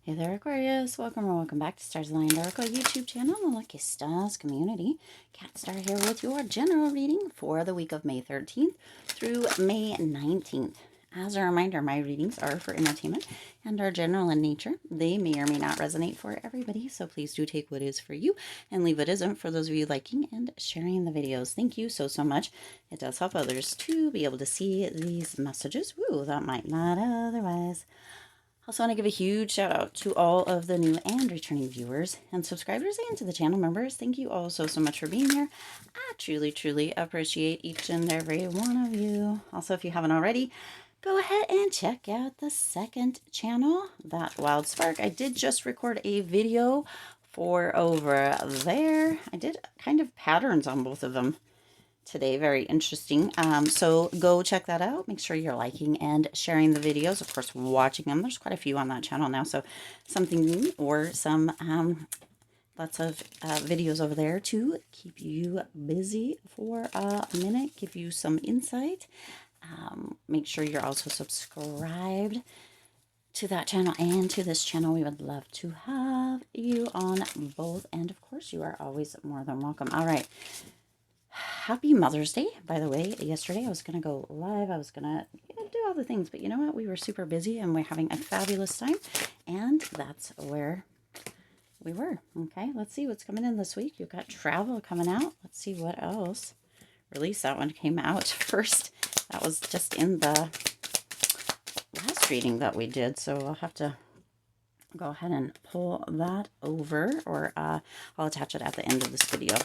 Hey there, Aquarius. Welcome or welcome back to Stars Aligned Oracle YouTube channel, the Lucky Stars community. Cat Star here with your general reading for the week of May 13th through May 19th. As a reminder, my readings are for entertainment and are general in nature. They may or may not resonate for everybody, so please do take what is for you and leave what isn't for those of you liking and sharing the videos. Thank you so much. It does help others to be able to see these messages. Woo, that might not otherwise. Also want to give a huge shout out to all of the new and returning viewers and subscribers and to the channel members. Thank you all so much for being here. I truly appreciate each and every one of you. Also, if you haven't already, go ahead and check out the second channel, That Wild Spark. I did just record a video for over there. I did kind of patterns on both of them today. Very interesting. So go check that out. Make sure you're liking and sharing the videos. Of course, watching them. There's quite a few on that channel now. So something new or some lots of videos over there to keep you busy for a minute, give you some insight. Make sure you're also subscribed to that channel and to this channel. We would love to have you on both. And of course, you are always more than welcome. All right. Happy Mother's Day, by the way. Yesterday I was going to go live. I was going to do all the things, but you know what? We were super busy and we're having a fabulous time, and that's where we were. Okay, let's see what's coming in this week. You've got travel coming out. Let's see what else. Release, that one came out first. That was just in the last reading that we did, so I'll have to go ahead and pull that over, or I'll attach it at the end of this video.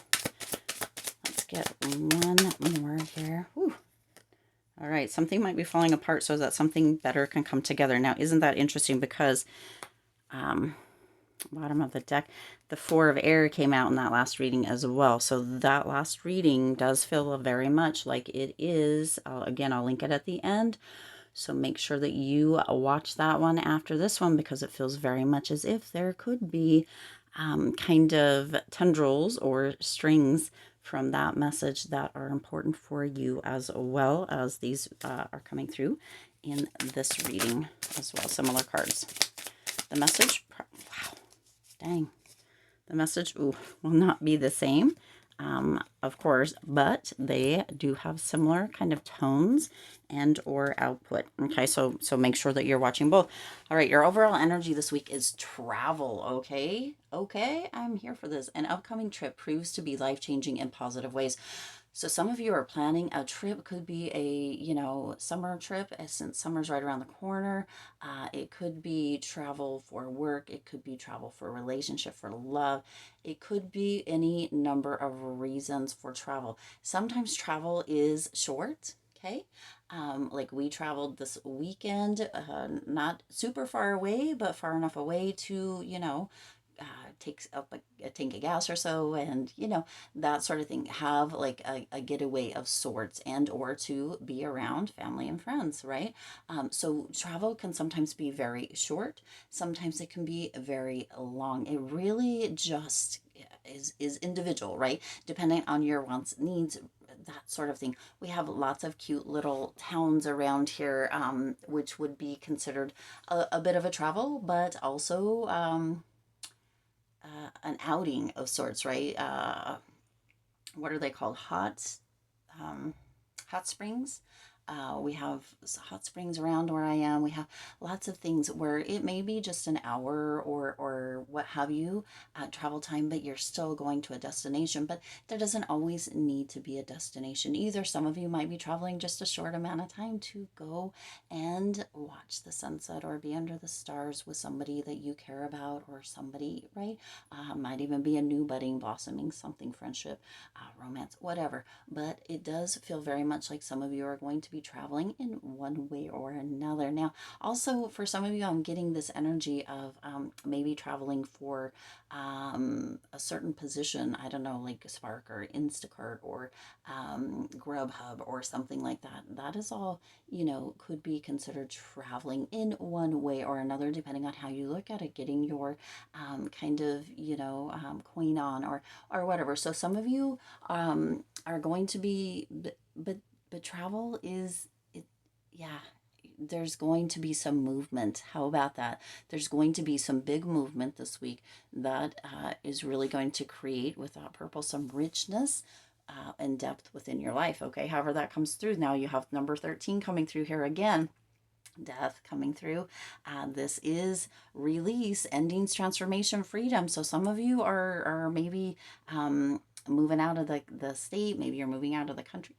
Get one more here. Whew. All right, something might be falling apart so that something better can come together. Now, isn't that interesting? Because bottom of the deck, the Four of Air came out in that last reading as well. So that last reading does feel very much like it is. Again, I'll link it at the end. So make sure that you watch that one after this one, because it feels very much as if there could be kind of tendrils or strings from that message that are important for you, as well as these are coming through in this reading as well. Similar cards. The message, wow, dang. The message will not be the same, of course, but they do have similar kind of tones and or output. Okay, so make sure that you're watching both. All right, your overall energy this week is travel. Okay, I'm here for this. An upcoming trip proves to be life-changing in positive ways. So some of you are planning a trip. Could be a, summer trip, since summer's right around the corner. It could be travel for work. It could be travel for a relationship, for love. It could be any number of reasons for travel. Sometimes travel is short. Okay. Like we traveled this weekend, not super far away, but far enough away to, takes up a tank of gas or so, and that sort of thing. Have like a getaway of sorts, and or to be around family and friends, right? So travel can sometimes be very short, sometimes it can be very long. It really just is individual, right? Depending on your wants, needs, that sort of thing. We have lots of cute little towns around here, which would be considered a bit of a travel, but also an outing of sorts, right? What are they called? Hot springs. We have hot springs around where I am. We have lots of things where it may be just an hour or what have you, travel time, but you're still going to a destination. But there doesn't always need to be a destination either. Some of you might be traveling just a short amount of time to go and watch the sunset or be under the stars with somebody that you care about, or somebody, right? Might even be a new budding, blossoming something, friendship, romance, whatever. But it does feel very much like some of you are going to be traveling in one way or another. Now, also for some of you, I'm getting this energy of maybe traveling for a certain position. I don't know, like Spark or Instacart or Grubhub or something like that. That is all, could be considered traveling in one way or another, depending on how you look at it, getting your kind of, coin on or whatever. So some of you are going to be, but travel is, it, yeah, there's going to be some movement. How about that? There's going to be some big movement this week that is really going to create, with that purple, some richness and depth within your life. Okay, however that comes through. Now you have number 13 coming through here again. Death coming through. This is release, endings, transformation, freedom. So some of you are maybe moving out of the state. Maybe you're moving out of the country.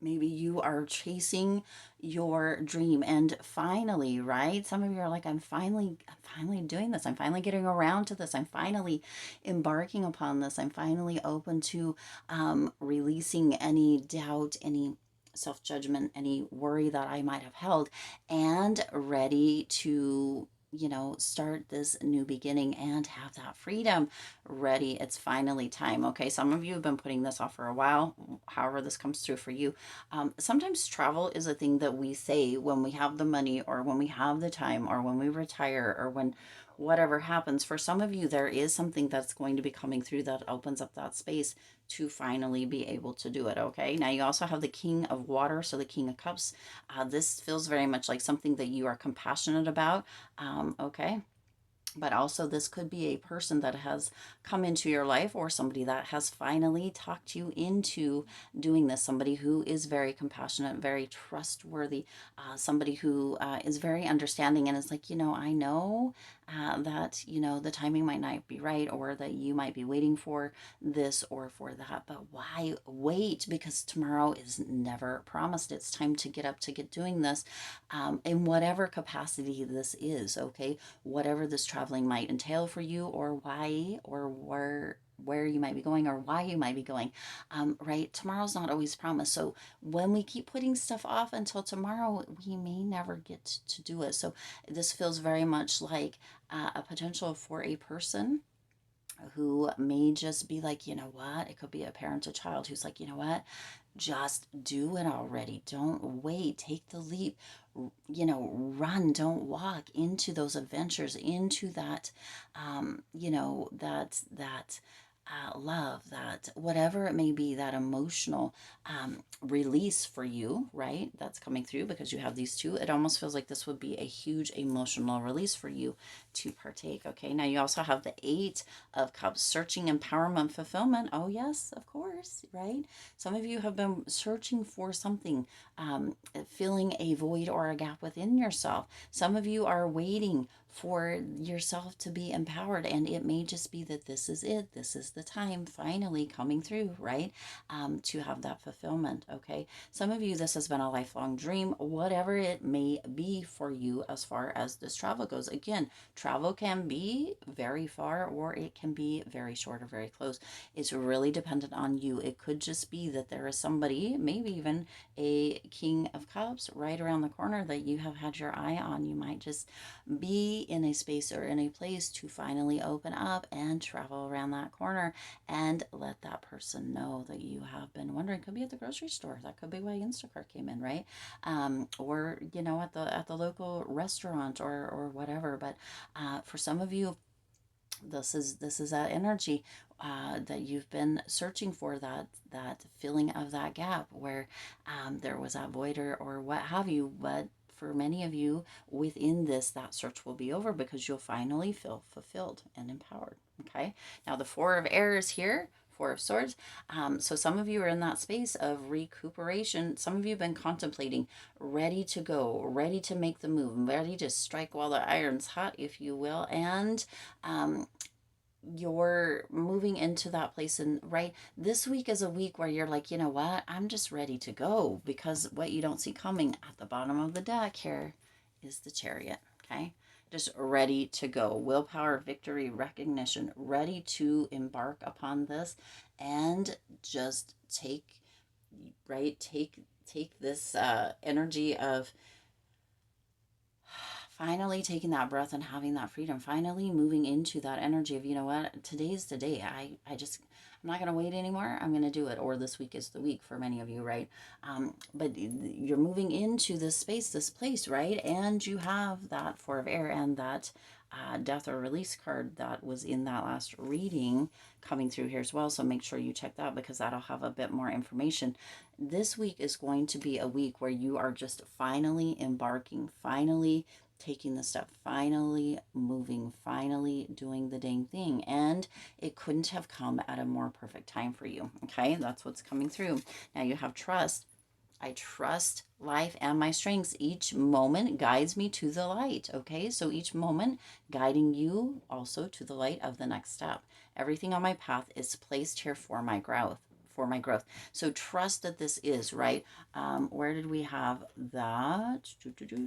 Maybe you are chasing your dream, and finally, right? Some of you are like, I'm finally doing this. I'm finally getting around to this. I'm finally embarking upon this. I'm finally open to releasing any doubt, any self-judgment, any worry that I might have held, and ready to, start this new beginning and have that freedom ready. It's finally time. Okay, some of you have been putting this off for a while. However this comes through for you. Sometimes travel is a thing that we say when we have the money, or when we have the time, or when we retire, or when whatever happens. For some of you, there is something that's going to be coming through that opens up that space to finally be able to do it. Okay, now you also have the King of Water, so the King of Cups. This feels very much like something that you are compassionate about. Okay, but also this could be a person that has come into your life, or somebody that has finally talked you into doing this. Somebody who is very compassionate, very trustworthy, somebody who is very understanding, and is like, I know that, the timing might not be right, or that you might be waiting for this or for that, but why wait? Because tomorrow is never promised. It's time to get up, to get doing this, in whatever capacity this is. Okay, whatever this traveling might entail for you, or why, or where you might be going, or why you might be going. Right, tomorrow's not always promised. So when we keep putting stuff off until tomorrow, we may never get to do it. So this feels very much like a potential for a person who may just be like, what, it could be a parent or child who's like, just do it already. Don't wait. Take the leap. Run. Don't walk into those adventures, into that, that love, that whatever it may be, that emotional release for you, right? That's coming through because you have these two. It almost feels like this would be a huge emotional release for you to partake. Okay, now you also have the Eight of Cups, searching, empowerment, fulfillment. Oh, yes, of course, right? Some of you have been searching for something, filling a void or a gap within yourself. Some of you are waiting for yourself to be empowered, and it may just be that this is it. This is the time finally coming through, right? To have that fulfillment. Okay, some of you, this has been a lifelong dream, whatever it may be for you as far as this travel goes. Again, travel can be very far, or it can be very short or very close. It's really dependent on you. It could just be that there is somebody, maybe even a King of Cups right around the corner, that you have had your eye on. You might just be in a space or in a place to finally open up and travel around that corner and let that person know that you have been wondering. Could be at the grocery store. That could be why Instacart came in, right? Or at the local restaurant, or whatever. But for some of you, this is that energy that you've been searching for, that filling of that gap where there was that void, or what have you. But for many of you within this, that search will be over because you'll finally feel fulfilled and empowered. Okay, now the Four of Air is here. Four of Swords. So some of you are in that space of recuperation. Some of you have been contemplating, ready to go, ready to make the move, ready to strike while the iron's hot, if you will. And you're moving into that place. And right, this week is a week where you're like, what, I'm just ready to go, because what you don't see coming at the bottom of the deck here is the Chariot. Okay, just ready to go. Willpower, victory, recognition, ready to embark upon this, and just take this energy of finally taking that breath and having that freedom, finally moving into that energy of, what, today's the day. I'm not going to wait anymore. I'm going to do it. Or this week is the week for many of you, right? But you're moving into this space, this place, right? And you have that Four of Air and that death or release card that was in that last reading coming through here as well. So make sure you check that because that'll have a bit more information. This week is going to be a week where you are just finally embarking, finally taking the step, finally moving, finally doing the dang thing. And it couldn't have come at a more perfect time for you. Okay, that's what's coming through. Now you have trust. I trust life and my strengths. Each moment guides me to the light. Okay, so each moment guiding you also to the light of the next step. Everything on my path is placed here for my growth. For my growth. So trust that this is right. Where did we have that?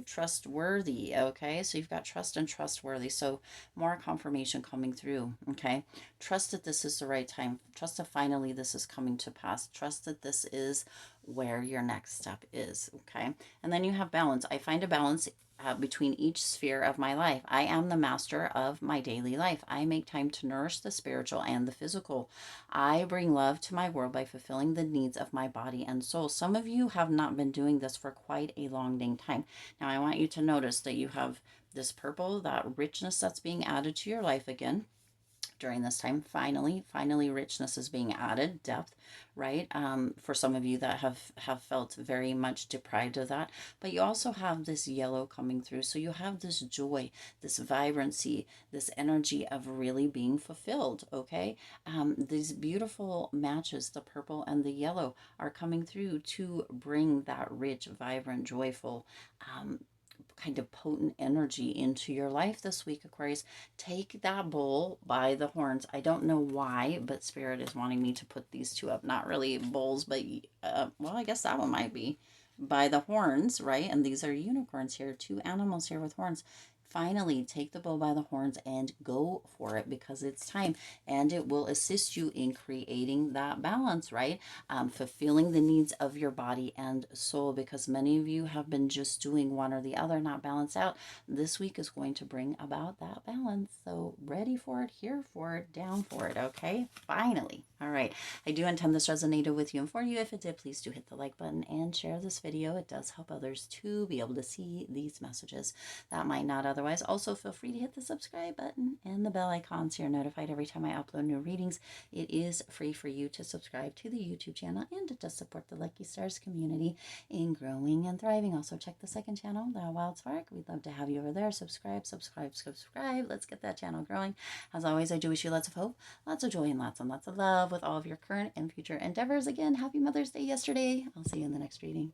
Trustworthy. Okay, so you've got trust and trustworthy. So more confirmation coming through. Okay, trust that this is the right time. Trust that finally this is coming to pass. Trust that this is where your next step is. Okay, and then you have balance. I find a balance between each sphere of my life. I am the master of my daily life. I make time to nourish the spiritual and the physical. I bring love to my world by fulfilling the needs of my body and soul. Some of you have not been doing this for quite a long dang time. Now, I want you to notice that you have this purple, that richness that's being added to your life again during this time. Finally richness is being added, depth, right? For some of you that have felt very much deprived of that, but you also have this yellow coming through. So you have this joy, this vibrancy, this energy of really being fulfilled. Okay, these beautiful matches, the purple and the yellow, are coming through to bring that rich, vibrant, joyful, kind of potent energy into your life this week, Aquarius. Take that bull by the horns. I don't know why, but Spirit is wanting me to put these two up. Not really bulls, but well, I guess that one might be by the horns, right? And these are unicorns here, two animals here with horns. Finally, take the bull by the horns and go for it because it's time, and it will assist you in creating that balance, right? Fulfilling the needs of your body and soul, because many of you have been just doing one or the other, not balanced out. This week is going to bring about that balance. So ready for it, here for it, down for it. Okay, finally. All right, I do intend this resonated with you and for you. If it did, please do hit the like button and share this video. It does help others to be able to see these messages that might not otherwise. Also, feel free to hit the subscribe button and the bell icon so you're notified every time I upload new readings. It is free for you to subscribe to the YouTube channel, and it does support the Lucky Stars community in growing and thriving. Also, check the second channel, The Wild Spark. We'd love to have you over there. Subscribe. Let's get that channel growing. As always, I do wish you lots of hope, lots of joy, and lots of love with all of your current and future endeavors. Again, happy Mother's Day yesterday. I'll see you in the next reading.